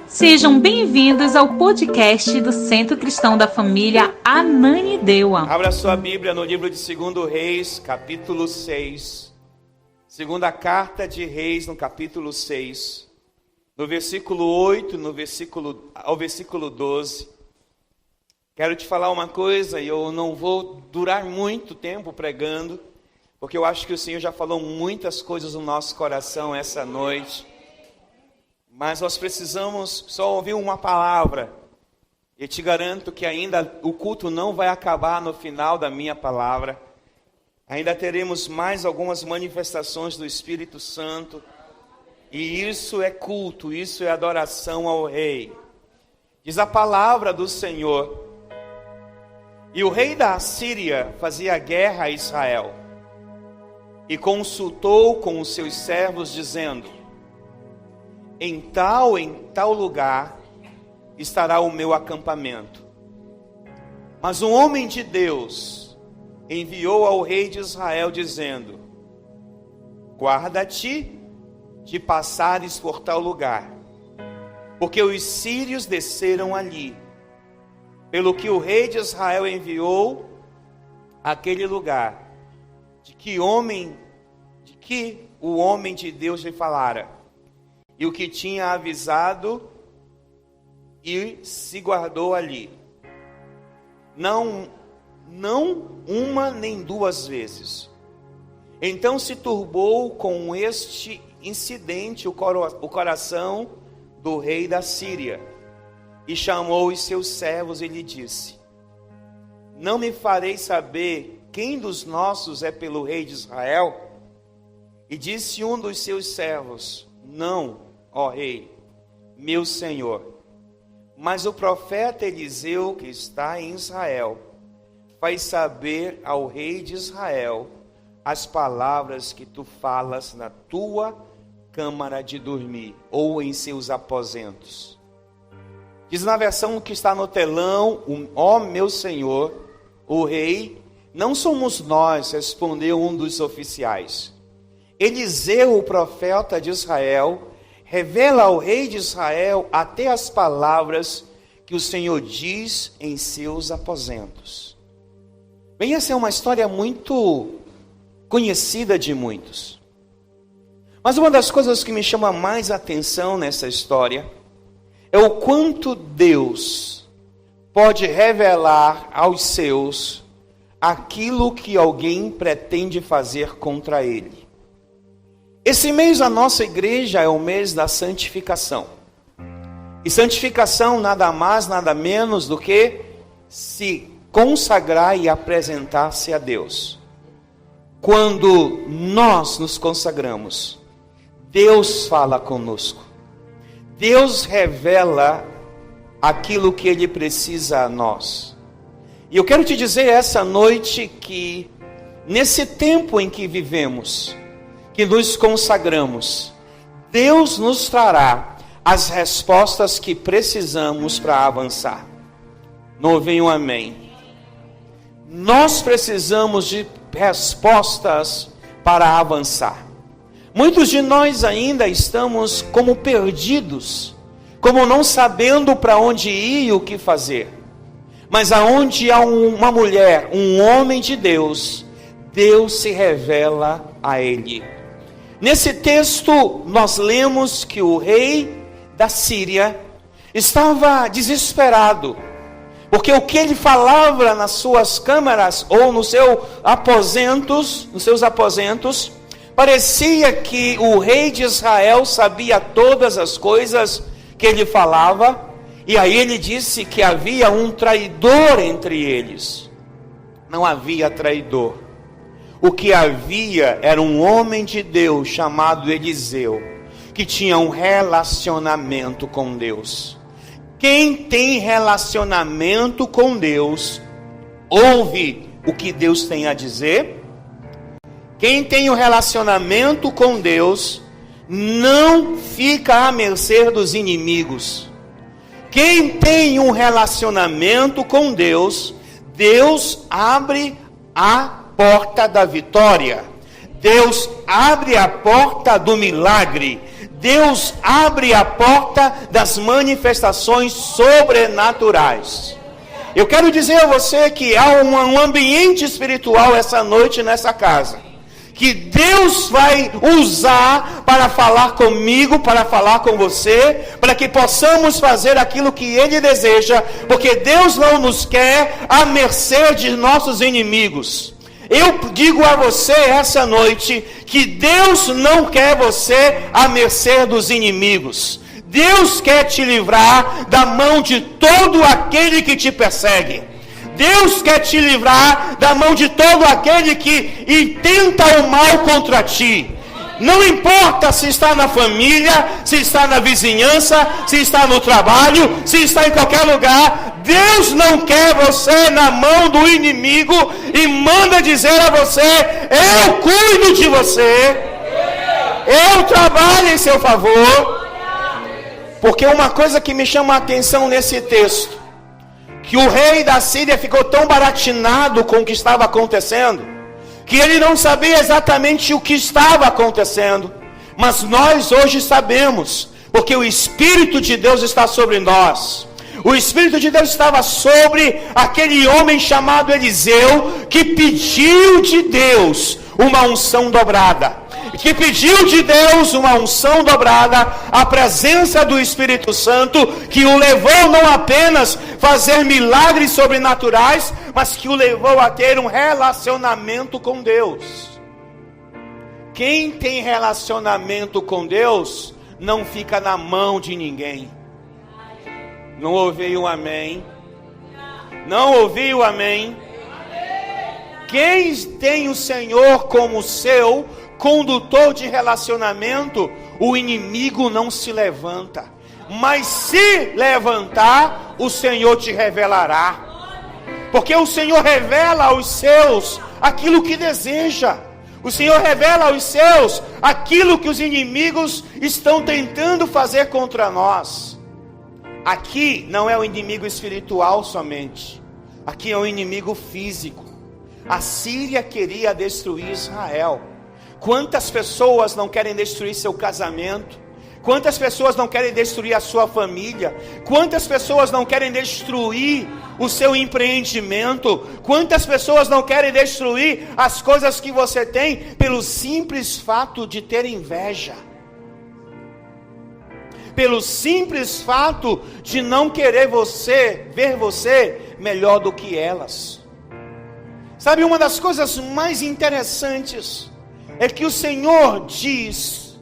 Sejam bem-vindos ao podcast do Centro Cristão da Família Ananindeua. Abra sua Bíblia no livro de 2 Reis, capítulo 6. Segunda carta de Reis, no capítulo 6. No versículo 8, ao versículo 12. Quero te falar uma coisa, e eu não vou durar muito tempo pregando, porque eu acho que o Senhor já falou muitas coisas no nosso coração essa noite. Mas nós precisamos só ouvir uma palavra. E te garanto que ainda o culto não vai acabar no final da minha palavra. Ainda teremos mais algumas manifestações do Espírito Santo. E isso é culto, isso é adoração ao Rei. Diz a palavra do Senhor. E o rei da Assíria fazia guerra a Israel. E consultou com os seus servos, dizendo: em tal lugar estará o meu acampamento. Mas um homem de Deus enviou ao rei de Israel, dizendo: guarda-te de passares por tal lugar, porque os sírios desceram ali. Pelo que o rei de Israel enviou àquele lugar, de que o homem de Deus lhe falara, e o que tinha avisado, e se guardou ali. Não uma nem duas vezes. Então se turbou com este incidente o coração do rei da Síria, e chamou os seus servos e lhe disse: não me farei saber quem dos nossos é pelo rei de Israel? E disse um dos seus servos: não, ó rei, meu senhor, mas o profeta Eliseu, que está em Israel, faz saber ao rei de Israel as palavras que tu falas na tua câmara de dormir, ou em seus aposentos. Diz na versão que está no telão: ó meu senhor, o rei, não somos nós, respondeu um dos oficiais. Eliseu, o profeta de Israel, revela ao rei de Israel até as palavras que o Senhor diz em seus aposentos. Bem, essa é uma história muito conhecida de muitos. Mas uma das coisas que me chama mais atenção nessa história é o quanto Deus pode revelar aos seus aquilo que alguém pretende fazer contra ele. Esse mês a nossa igreja é o mês da santificação. E santificação nada mais, nada menos do que se consagrar e apresentar-se a Deus. Quando nós nos consagramos, Deus fala conosco. Deus revela aquilo que Ele precisa a nós. E eu quero te dizer essa noite que, nesse tempo em que vivemos, que nos consagramos, Deus nos trará as respostas que precisamos para avançar. Não ouvi um amém? Nós precisamos de respostas para avançar. Muitos de nós ainda estamos como perdidos, como não sabendo para onde ir e o que fazer. Mas aonde há uma mulher, um homem de Deus, Deus se revela a ele. Nesse texto nós lemos que o rei da Síria estava desesperado, porque o que ele falava nas suas câmaras ou nos seus aposentos, parecia que o rei de Israel sabia todas as coisas que ele falava, e aí ele disse que havia um traidor entre eles. Não havia traidor. O que havia era um homem de Deus chamado Eliseu, que tinha um relacionamento com Deus. Quem tem relacionamento com Deus, ouve o que Deus tem a dizer. Quem tem um relacionamento com Deus, não fica à mercê dos inimigos. Quem tem um relacionamento com Deus, Deus abre a porta da vitória. Deus abre a porta do milagre. Deus abre a porta das manifestações sobrenaturais. Eu quero dizer a você que há um ambiente espiritual essa noite nessa casa, que Deus vai usar para falar comigo, para falar com você, para que possamos fazer aquilo que Ele deseja, porque Deus não nos quer à mercê de nossos inimigos. Eu digo a você essa noite que Deus não quer você à mercê dos inimigos. Deus quer te livrar da mão de todo aquele que te persegue. Deus quer te livrar da mão de todo aquele que intenta o mal contra ti. Não importa se está na família, se está na vizinhança, se está no trabalho, se está em qualquer lugar. Deus não quer você na mão do inimigo e manda dizer a você: eu cuido de você, eu trabalho em seu favor. Porque uma coisa que me chama a atenção nesse texto, que o rei da Síria ficou tão baratinado com o que estava acontecendo, que ele não sabia exatamente o que estava acontecendo. Mas nós hoje sabemos, porque o Espírito de Deus está sobre nós. O Espírito de Deus estava sobre aquele homem chamado Eliseu, que pediu de Deus uma unção dobrada. Que pediu de Deus uma unção dobrada, a presença do Espírito Santo, que o levou não apenas a fazer milagres sobrenaturais, mas que o levou a ter um relacionamento com Deus. Quem tem relacionamento com Deus, não fica na mão de ninguém. Não ouvi um amém? Não ouvi o amém? Quem tem o Senhor como seu condutor de relacionamento, o inimigo não se levanta. Mas se levantar, o Senhor te revelará. Porque o Senhor revela aos seus aquilo que deseja. O Senhor revela aos seus aquilo que os inimigos estão tentando fazer contra nós. Aqui não é o inimigo espiritual somente. Aqui é o inimigo físico. A Síria queria destruir Israel. Quantas pessoas não querem destruir seu casamento? Quantas pessoas não querem destruir a sua família? Quantas pessoas não querem destruir o seu empreendimento? Quantas pessoas não querem destruir as coisas que você tem pelo simples fato de ter inveja? Pelo simples fato de não querer ver você melhor do que elas. Sabe, uma das coisas mais interessantes é que o Senhor diz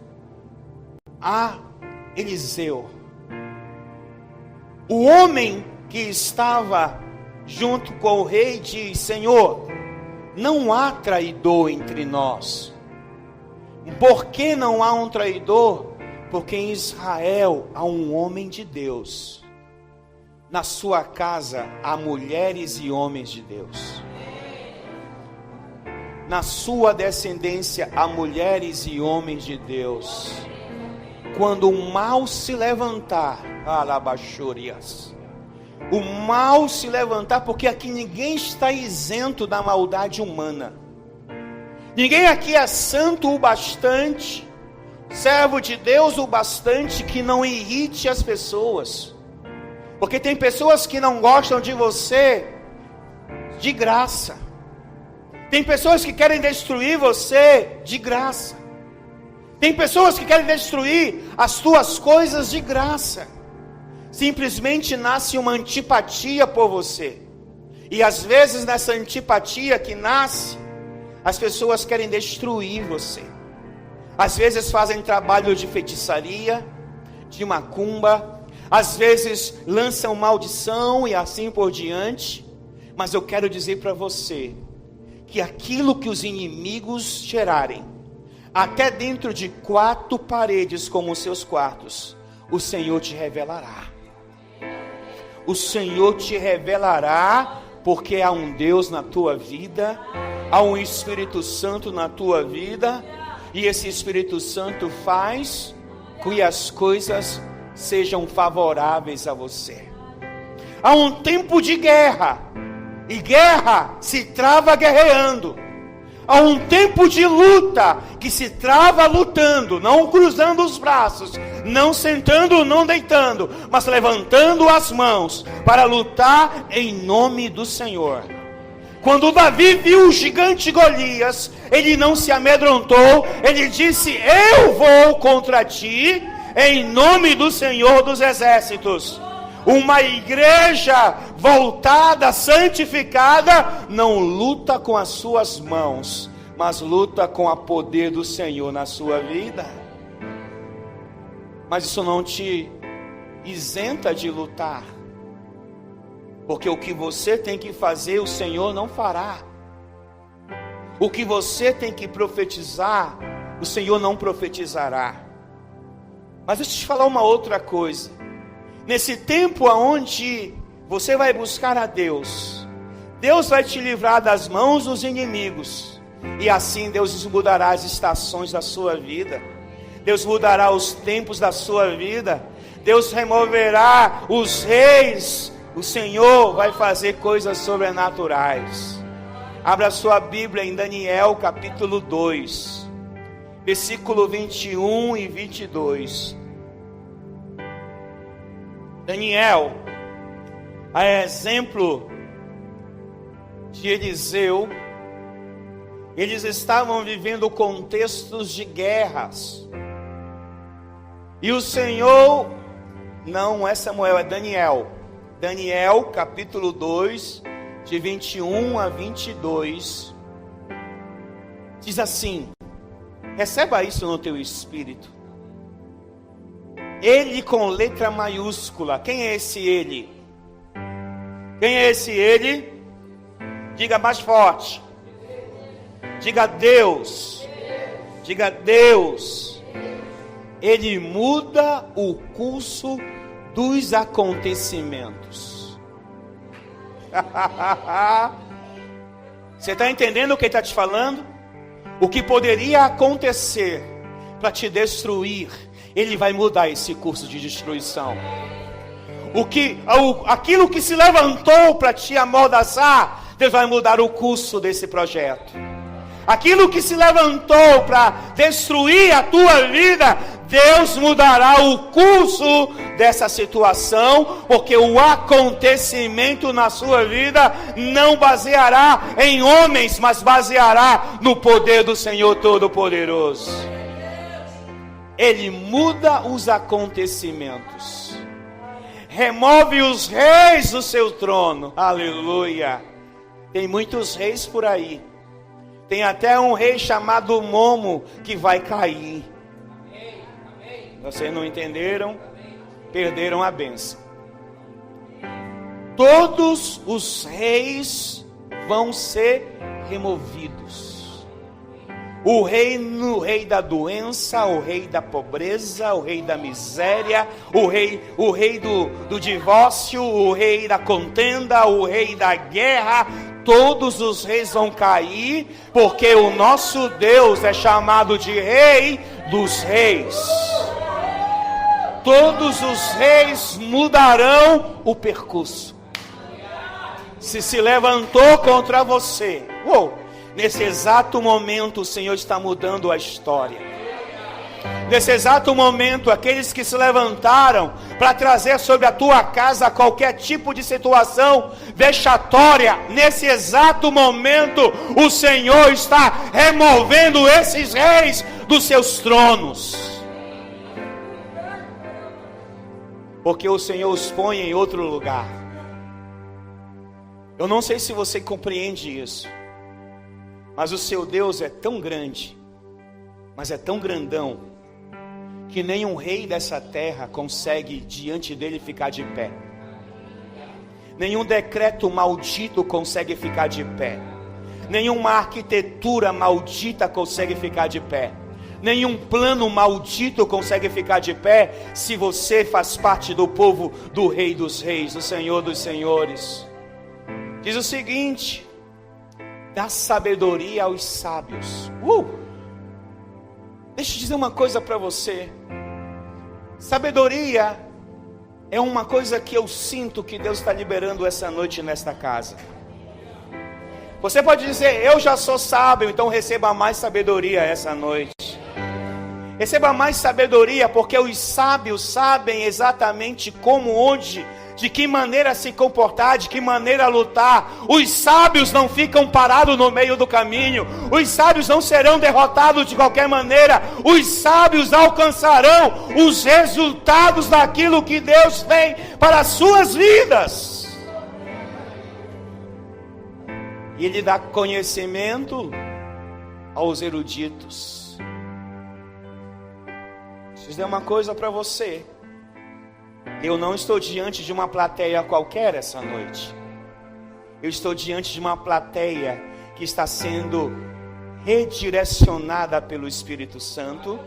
a Eliseu, o homem que estava junto com o rei diz: Senhor, não há traidor entre nós. Por que não há um traidor? Porque em Israel há um homem de Deus. Na sua casa há mulheres e homens de Deus. Na sua descendência há mulheres e homens de Deus. Quando o mal se levantar, o mal se levantar, porque aqui ninguém está isento da maldade humana. Ninguém aqui é santo o bastante, servo de Deus o bastante, que não irrite as pessoas. Porque tem pessoas que não gostam de você de graça. Tem pessoas que querem destruir você de graça. Tem pessoas que querem destruir as tuas coisas de graça. Simplesmente nasce uma antipatia por você. E às vezes nessa antipatia que nasce, as pessoas querem destruir você. Às vezes fazem trabalho de feitiçaria, de macumba. Às vezes lançam maldição e assim por diante. Mas eu quero dizer para você que aquilo que os inimigos gerarem, até dentro de 4 paredes como os seus quartos, o Senhor te revelará. O Senhor te revelará, porque há um Deus na tua vida, há um Espírito Santo na tua vida, e esse Espírito Santo faz que as coisas sejam favoráveis a você. Há um tempo de guerra, e guerra se trava guerreando. há um tempo de luta que se trava lutando, não cruzando os braços, não sentando, não deitando, mas levantando as mãos para lutar em nome do Senhor. Quando Davi viu o gigante Golias, ele não se amedrontou, ele disse: eu vou contra ti, em nome do Senhor dos Exércitos. Uma igreja voltada, santificada, não luta com as suas mãos, mas luta com o poder do Senhor na sua vida. Mas isso não te isenta de lutar, porque o que você tem que fazer, o Senhor não fará. O que você tem que profetizar, o Senhor não profetizará. Mas deixa eu te falar uma outra coisa. Nesse tempo onde você vai buscar a Deus, Deus vai te livrar das mãos dos inimigos, e assim Deus mudará as estações da sua vida, Deus mudará os tempos da sua vida, Deus removerá os reis, o Senhor vai fazer coisas sobrenaturais. Abra sua Bíblia em Daniel capítulo 2, versículo 21 e 22. Daniel, a exemplo de Eliseu, eles estavam vivendo contextos de guerras. E o Senhor, não é Samuel, é Daniel. Daniel capítulo 2, de 21 a 22. Diz assim: receba isso no teu espírito. Ele com letra maiúscula. Quem é esse ele? Quem é esse ele? Diga mais forte. Diga Deus. Diga Deus. Ele muda o curso dos acontecimentos. Você está entendendo o que ele está te falando? O que poderia acontecer para te destruir, Ele vai mudar esse curso de destruição. Aquilo que se levantou para te amordaçar, Deus vai mudar o curso desse projeto. Aquilo que se levantou para destruir a tua vida, Deus mudará o curso dessa situação, porque o acontecimento na sua vida não baseará em homens, mas baseará no poder do Senhor Todo-Poderoso. Ele muda os acontecimentos, remove os reis do seu trono. Aleluia. Tem muitos reis por aí. Tem até um rei chamado Momo que vai cair. Vocês não entenderam? Perderam a bênção. Todos os reis vão ser removidos. O rei da doença, o rei da pobreza, o rei da miséria, o rei do divórcio, o rei da contenda, o rei da guerra. Todos os reis vão cair, porque o nosso Deus é chamado de Rei dos Reis. Todos os reis mudarão o percurso. Se levantou contra você, nesse exato momento o Senhor está mudando a história. Nesse exato momento, aqueles que se levantaram para trazer sobre a tua casa qualquer tipo de situação vexatória, nesse exato momento o Senhor está removendo esses reis dos seus tronos, porque o Senhor os põe em outro lugar. Eu não sei se você compreende isso, mas o seu Deus é tão grande, mas é tão grandão, que nenhum rei dessa terra consegue diante dele ficar de pé. Nenhum decreto maldito consegue ficar de pé. Nenhuma arquitetura maldita consegue ficar de pé. Nenhum plano maldito consegue ficar de pé, se você faz parte do povo do Rei dos Reis, do Senhor dos Senhores. Diz o seguinte: dá sabedoria aos sábios. Deixa eu dizer uma coisa para você. Sabedoria é uma coisa que eu sinto que Deus está liberando essa noite nesta casa. Você pode dizer, eu já sou sábio, então receba mais sabedoria essa noite. Receba mais sabedoria, porque os sábios sabem exatamente como, onde, de que maneira se comportar, de que maneira lutar. Os sábios não ficam parados no meio do caminho. Os sábios não serão derrotados de qualquer maneira. Os sábios alcançarão os resultados daquilo que Deus tem para as suas vidas. E Ele dá conhecimento aos eruditos. Deixa eu dizer uma coisa para você. Eu não estou diante de uma plateia qualquer essa noite. Eu estou diante de uma plateia que está sendo redirecionada pelo Espírito Santo,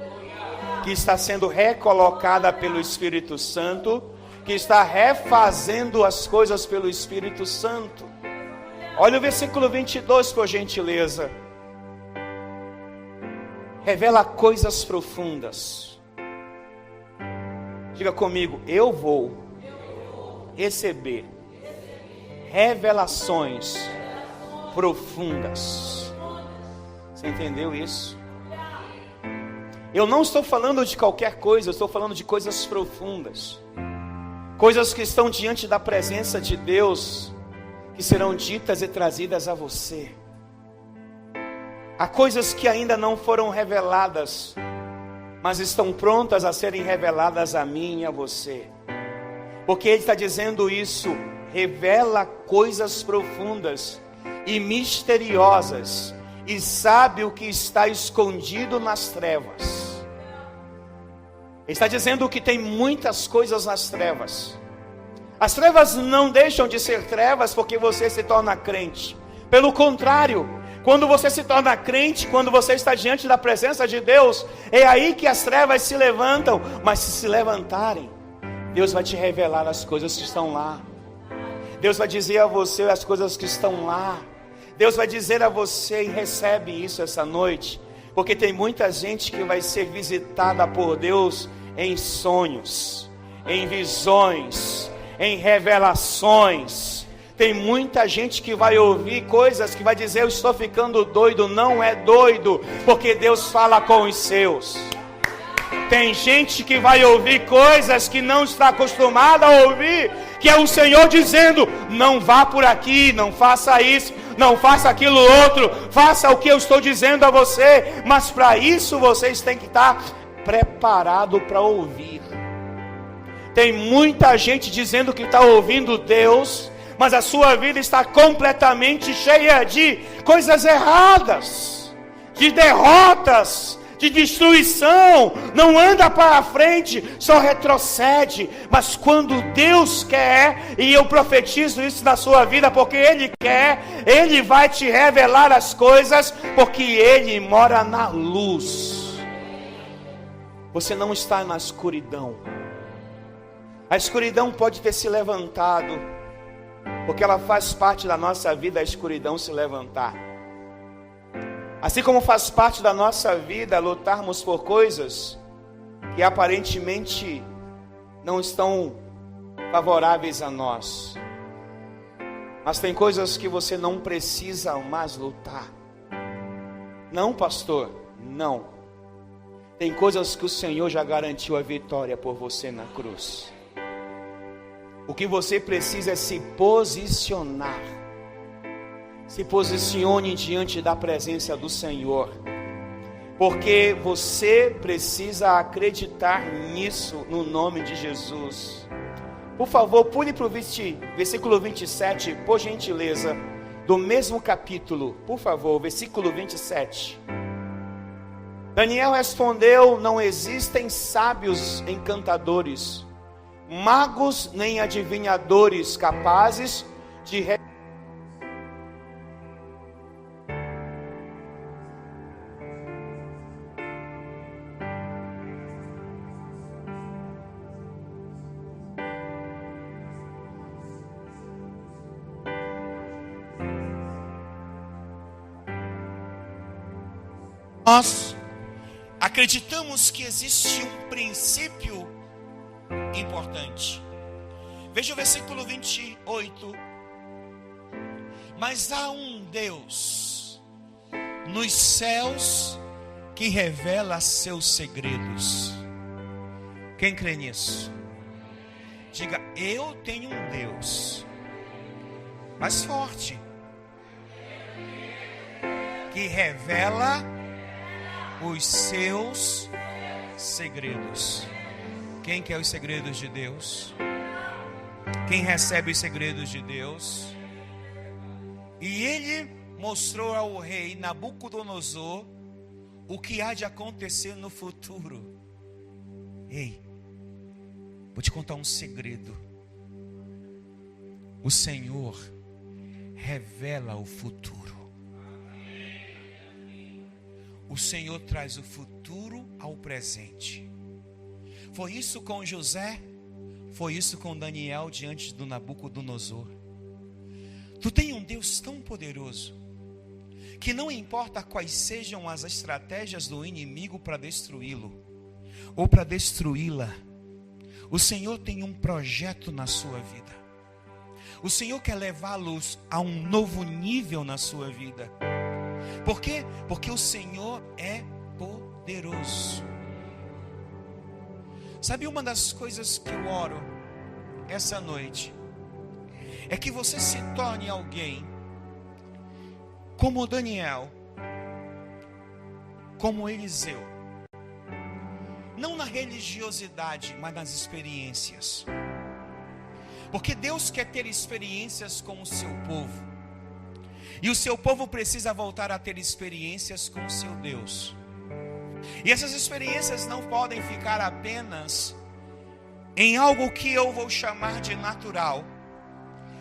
que está sendo recolocada pelo Espírito Santo, que está refazendo as coisas pelo Espírito Santo. Olha o versículo 22, por gentileza. Revela coisas profundas. Diga comigo, eu vou receber revelações profundas. Você entendeu isso? Eu não estou falando de qualquer coisa, eu estou falando de coisas profundas. Coisas que estão diante da presença de Deus, que serão ditas e trazidas a você. Há coisas que ainda não foram reveladas, mas estão prontas a serem reveladas a mim e a você. Porque Ele está dizendo isso, revela coisas profundas e misteriosas, e sabe o que está escondido nas trevas. Ele está dizendo que tem muitas coisas nas trevas. As trevas não deixam de ser trevas porque você se torna crente. Pelo contrário, quando você se torna crente, quando você está diante da presença de Deus, é aí que as trevas se levantam. Mas se levantarem, Deus vai te revelar as coisas que estão lá. Deus vai dizer a você as coisas que estão lá. Deus vai dizer a você, e recebe isso essa noite, porque tem muita gente que vai ser visitada por Deus em sonhos, em visões, em revelações. Tem muita gente que vai ouvir coisas que vai dizer, eu estou ficando doido. Não é doido, porque Deus fala com os seus. Tem gente que vai ouvir coisas que não está acostumada a ouvir, que é o Senhor dizendo, não vá por aqui, não faça isso, não faça aquilo outro, faça o que eu estou dizendo a você. Mas para isso vocês têm que estar preparados para ouvir. Tem muita gente dizendo que está ouvindo Deus, mas a sua vida está completamente cheia de coisas erradas, de derrotas, de destruição. Não anda para frente, só retrocede. Mas quando Deus quer, e eu profetizo isso na sua vida, porque Ele quer, Ele vai te revelar as coisas, porque Ele mora na luz. Você não está na escuridão. A escuridão pode ter se levantado, porque ela faz parte da nossa vida, a escuridão se levantar. Assim como faz parte da nossa vida lutarmos por coisas que aparentemente não estão favoráveis a nós. Mas tem coisas que você não precisa mais lutar. Não, pastor, não. Tem coisas que o Senhor já garantiu a vitória por você na cruz. O que você precisa é se posicionar. Se posicione diante da presença do Senhor. Porque você precisa acreditar nisso no nome de Jesus. Por favor, pule para o versículo 27, por gentileza. Do mesmo capítulo, por favor, versículo 27. Daniel respondeu, não existem sábios encantadores, magos nem adivinhadores capazes de Nós acreditamos que existe um princípio importante. Veja o versículo 28. Mas há um Deus nos céus que revela seus segredos. Quem crê nisso? Diga, eu tenho um Deus mais forte, que revela os seus segredos. Quem quer os segredos de Deus? Quem recebe os segredos de Deus? E ele mostrou ao rei Nabucodonosor o que há de acontecer no futuro. Ei, vou te contar um segredo. O Senhor revela o futuro. O Senhor traz o futuro ao presente. Foi isso com José, foi isso com Daniel diante do Nabucodonosor. Tu tem um Deus tão poderoso que não importa quais sejam as estratégias do inimigo para destruí-lo ou para destruí-la, o Senhor tem um projeto na sua vida. O Senhor quer levá-los a um novo nível na sua vida. Por quê? Porque o Senhor é poderoso. Sabe, uma das coisas que eu oro essa noite é que você se torne alguém como Daniel, como Eliseu. Não na religiosidade, mas nas experiências. Porque Deus quer ter experiências com o seu povo. E o seu povo precisa voltar a ter experiências com o seu Deus. E essas experiências não podem ficar apenas em algo que eu vou chamar de natural.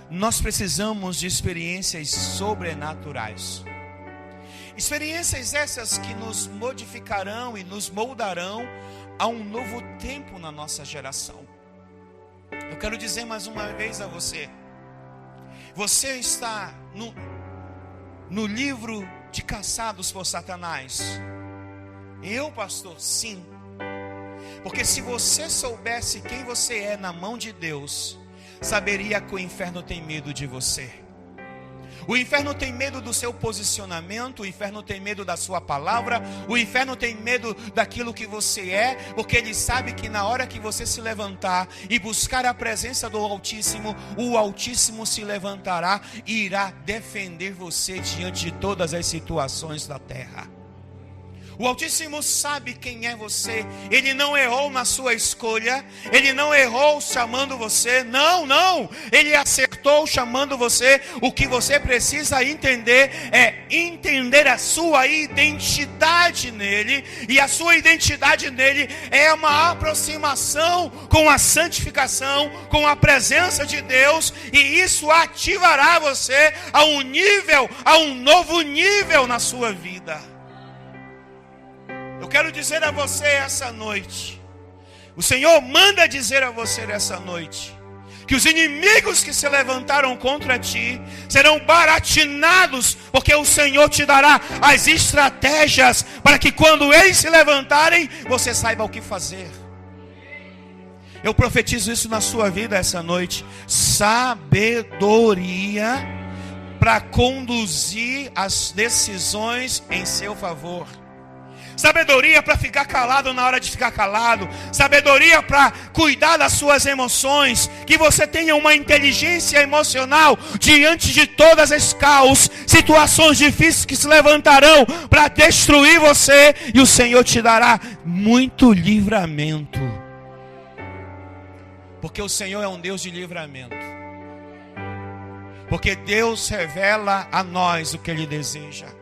Nós precisamos de experiências sobrenaturais. Experiências essas que nos modificarão e nos moldarão a um novo tempo na nossa geração. Eu quero dizer mais uma vez a você. Você está no livro de Caçados por Satanás. Eu, pastor, sim. Porque se você soubesse quem você é na mão de Deus, saberia que o inferno tem medo de você. O inferno tem medo do seu posicionamento, o inferno tem medo da sua palavra, o inferno tem medo daquilo que você é, porque ele sabe que na hora que você se levantar e buscar a presença do Altíssimo, o Altíssimo se levantará e irá defender você diante de todas as situações da terra. O Altíssimo sabe quem é você. Ele não errou na sua escolha. Ele não errou chamando você. Não. Ele acertou chamando você. O que você precisa entender é entender a sua identidade nele. E a sua identidade nele é uma aproximação com a santificação, com a presença de Deus. E isso ativará você a um novo nível na sua vida. Eu quero dizer a você essa noite, o Senhor manda dizer a você essa noite, que os inimigos que se levantaram contra ti serão baratinados, porque o Senhor te dará as estratégias para que quando eles se levantarem, você saiba o que fazer. Eu profetizo isso na sua vida essa noite. Sabedoria para conduzir as decisões em seu favor. Sabedoria para ficar calado na hora de ficar calado. Sabedoria para cuidar das suas emoções. Que você tenha uma inteligência emocional diante de todas as caos, situações difíceis que se levantarão para destruir você. E o Senhor te dará muito livramento. Porque o Senhor é um Deus de livramento. Porque Deus revela a nós o que Ele deseja.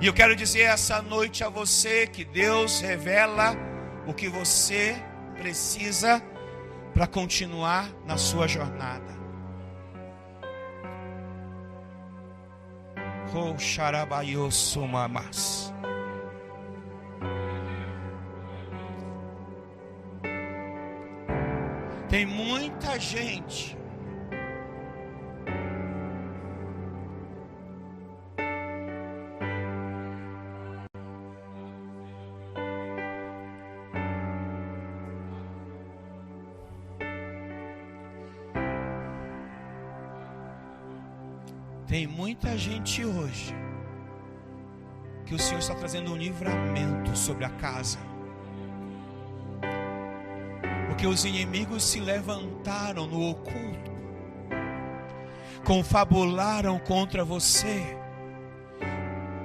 E eu quero dizer essa noite a você que Deus revela o que você precisa para continuar na sua jornada. Oh, xarabaioso mamas. Tem muita gente Tem muita gente hoje que o Senhor está trazendo um livramento sobre a casa, porque os inimigos se levantaram no oculto, confabularam contra você,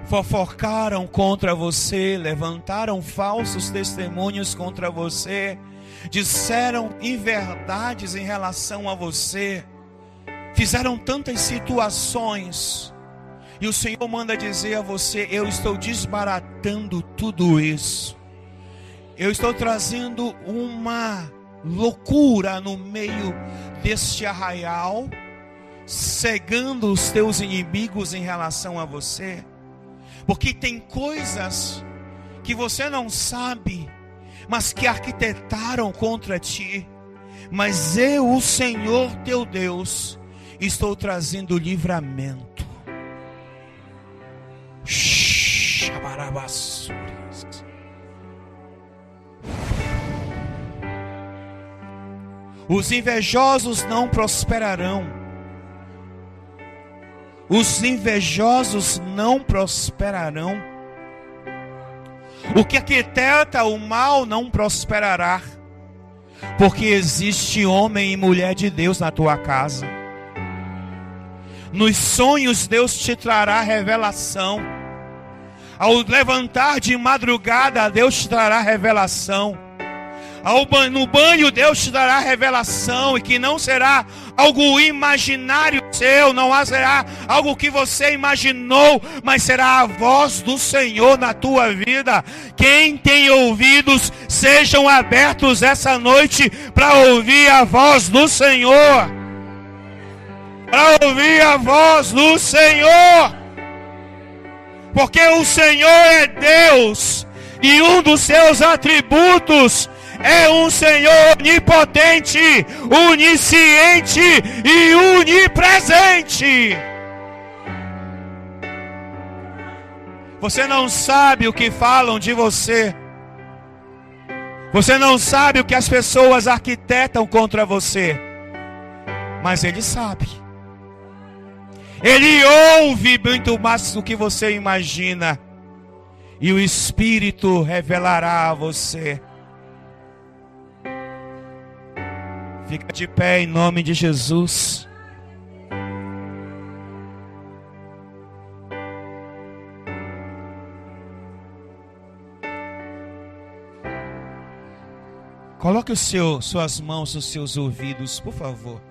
fofocaram contra você, levantaram falsos testemunhos contra você, disseram inverdades em relação a você, fizeram tantas situações, e o Senhor manda dizer a você: eu estou desbaratando tudo isso, eu estou trazendo uma loucura no meio deste arraial, cegando os teus inimigos em relação a você, porque tem coisas que você não sabe, mas que arquitetaram contra ti. Mas eu, o Senhor teu Deus, estou trazendo livramento. Os invejosos não prosperarão. Os invejosos não prosperarão. O que arquiteta o mal não prosperará, porque existe homem e mulher de Deus na tua casa. Nos sonhos Deus te trará revelação. Ao levantar de madrugada Deus te trará revelação. No banho Deus te dará revelação, e que não será algo imaginário seu, não será algo que você imaginou, mas será a voz do Senhor na tua vida. Quem tem ouvidos, sejam abertos essa noite para ouvir a voz do Senhor. Para ouvir a voz do Senhor. Porque o Senhor é Deus, e um dos seus atributos é um Senhor onipotente, onisciente e onipresente. Você não sabe o que falam de você. Você não sabe o que as pessoas arquitetam contra você. Mas Ele sabe. Ele ouve muito mais do que você imagina. E o Espírito revelará a você. Fica de pé em nome de Jesus. Coloque suas mãos nos seus ouvidos, por favor.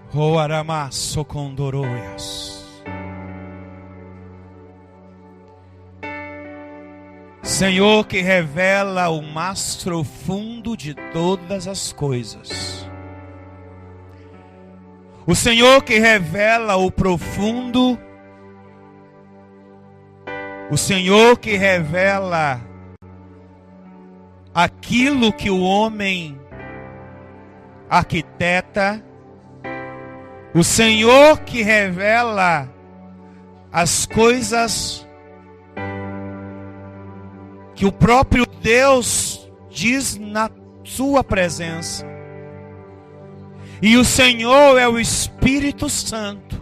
Roarama socondoroias. Senhor, que revela o mais profundo de todas as coisas. O Senhor que revela o profundo. O Senhor que revela aquilo que o homem arquiteta. O Senhor que revela as coisas que o próprio Deus diz na sua presença. E o Senhor é o Espírito Santo.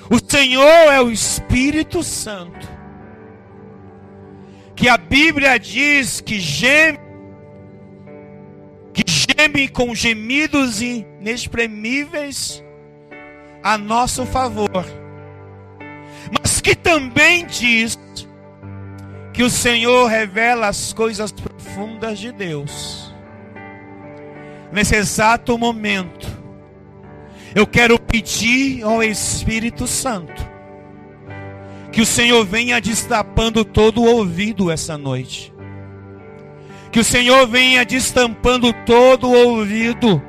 O Senhor é o Espírito Santo, que a Bíblia diz que geme com gemidos inexprimíveis a nosso favor, mas que também diz que o Senhor revela as coisas profundas de Deus. Nesse exato momento, eu quero pedir ao Espírito Santo que o Senhor venha destapando todo o ouvido essa noite. Que o Senhor venha destampando todo o ouvido.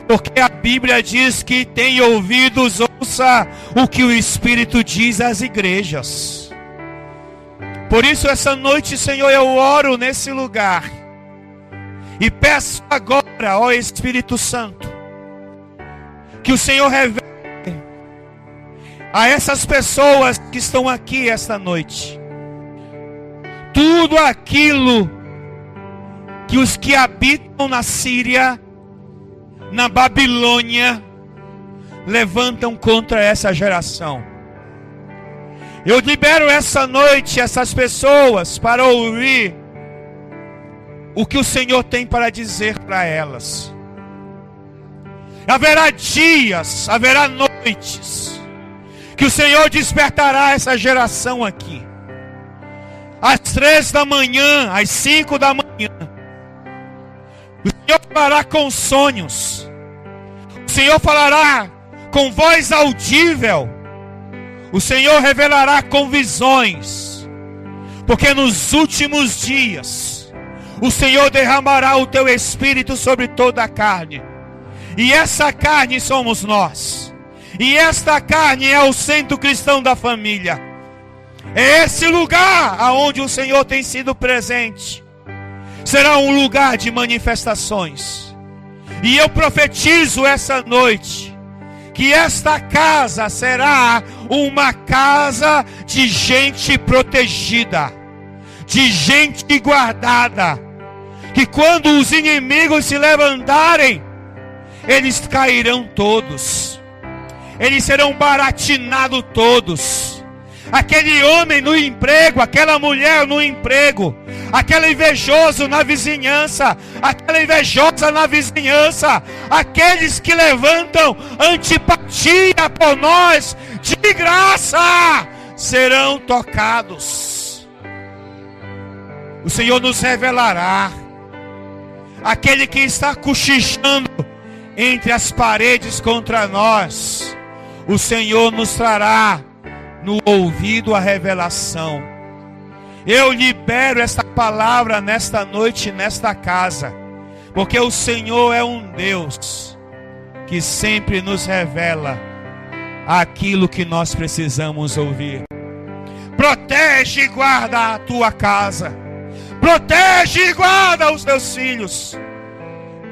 Porque a Bíblia diz que tem ouvidos, ouça o que o Espírito diz às igrejas. Por isso essa noite, Senhor, eu oro nesse lugar. E peço agora, ó Espírito Santo, que o Senhor revele a essas pessoas que estão aqui esta noite tudo aquilo que os que habitam na Síria, na Babilônia, levantam contra essa geração. Eu libero essa noite essas pessoas para ouvir o que o Senhor tem para dizer para elas. Haverá dias, haverá noites, que o Senhor despertará essa geração aqui. Às 3 da manhã, às 5 da manhã. O Senhor falará com sonhos. O Senhor falará com voz audível. O Senhor revelará com visões. Porque nos últimos dias, o Senhor derramará o teu espírito sobre toda a carne. E essa carne somos nós. E esta carne é o Centro Cristão da Família. É esse lugar aonde o Senhor tem sido presente. Será um lugar de manifestações. E eu profetizo essa noite que esta casa será uma casa de gente protegida, de gente guardada, que quando os inimigos se levantarem, eles cairão todos, eles serão baratinados todos. Aquele homem no emprego, aquela mulher no emprego, aquele invejoso na vizinhança, aquela invejosa na vizinhança, aqueles que levantam antipatia por nós, de graça, serão tocados. O Senhor nos revelará. Aquele que está cochichando entre as paredes contra nós, o Senhor nos trará no ouvido a revelação. Eu libero esta palavra nesta noite, nesta casa, porque o Senhor é um Deus que sempre nos revela aquilo que nós precisamos ouvir. Protege e guarda a tua casa. Protege e guarda os teus filhos.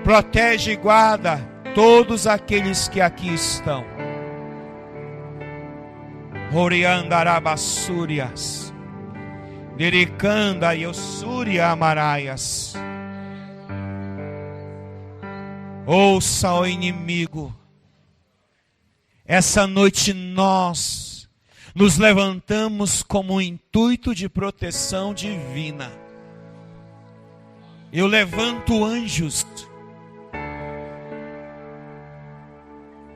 Protege e guarda todos aqueles que aqui estão. Oriandarabassúrias, Diricanda e Ossúria Amaraias. Ouça, ó inimigo, essa noite nós nos levantamos como um intuito de proteção divina. Eu levanto anjos,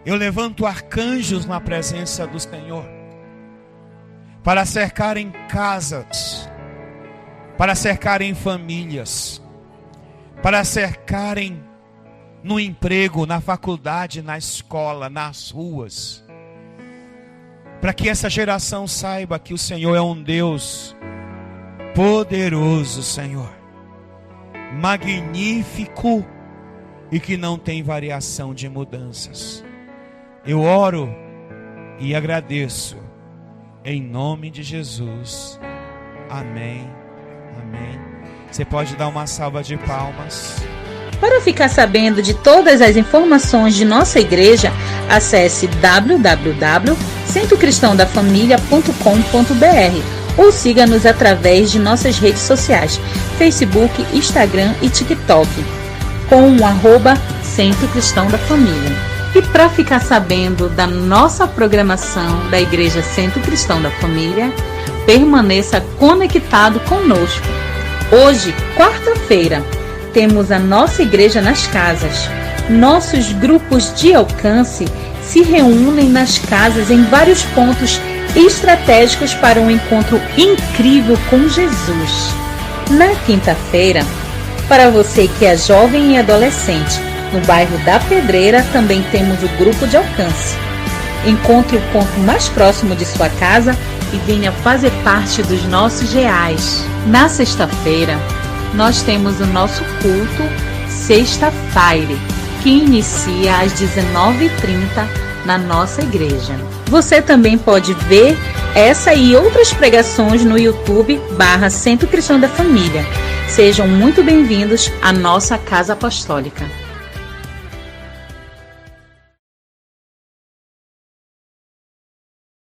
eu levanto arcanjos na presença do Senhor, para cercarem casas, para cercarem famílias, para cercarem no emprego, na faculdade, na escola, nas ruas, para que essa geração saiba que o Senhor é um Deus poderoso, Senhor, magnífico e que não tem variação de mudanças. Eu oro e agradeço em nome de Jesus. Amém. Amém. Você pode dar uma salva de palmas. Para ficar sabendo de todas as informações de nossa igreja, acesse www.centrocristãodafamilia.com.br ou siga-nos através de nossas redes sociais, Facebook, Instagram e TikTok, com o @Centro Cristão da Família. E para ficar sabendo da nossa programação da Igreja Centro Cristão da Família, permaneça conectado conosco. Hoje, quarta-feira, temos a nossa igreja nas casas. Nossos grupos de alcance se reúnem nas casas em vários pontos estratégicos para um encontro incrível com Jesus. Na quinta-feira, para você que é jovem e adolescente, no bairro da Pedreira também temos o grupo de alcance. Encontre o ponto mais próximo de sua casa e venha fazer parte dos nossos reais. Na sexta-feira, nós temos o nosso culto Sexta-feira, que inicia às 19h30 na nossa igreja. Você também pode ver essa e outras pregações no YouTube /Centro Cristão da Família. Sejam muito bem-vindos à nossa Casa Apostólica.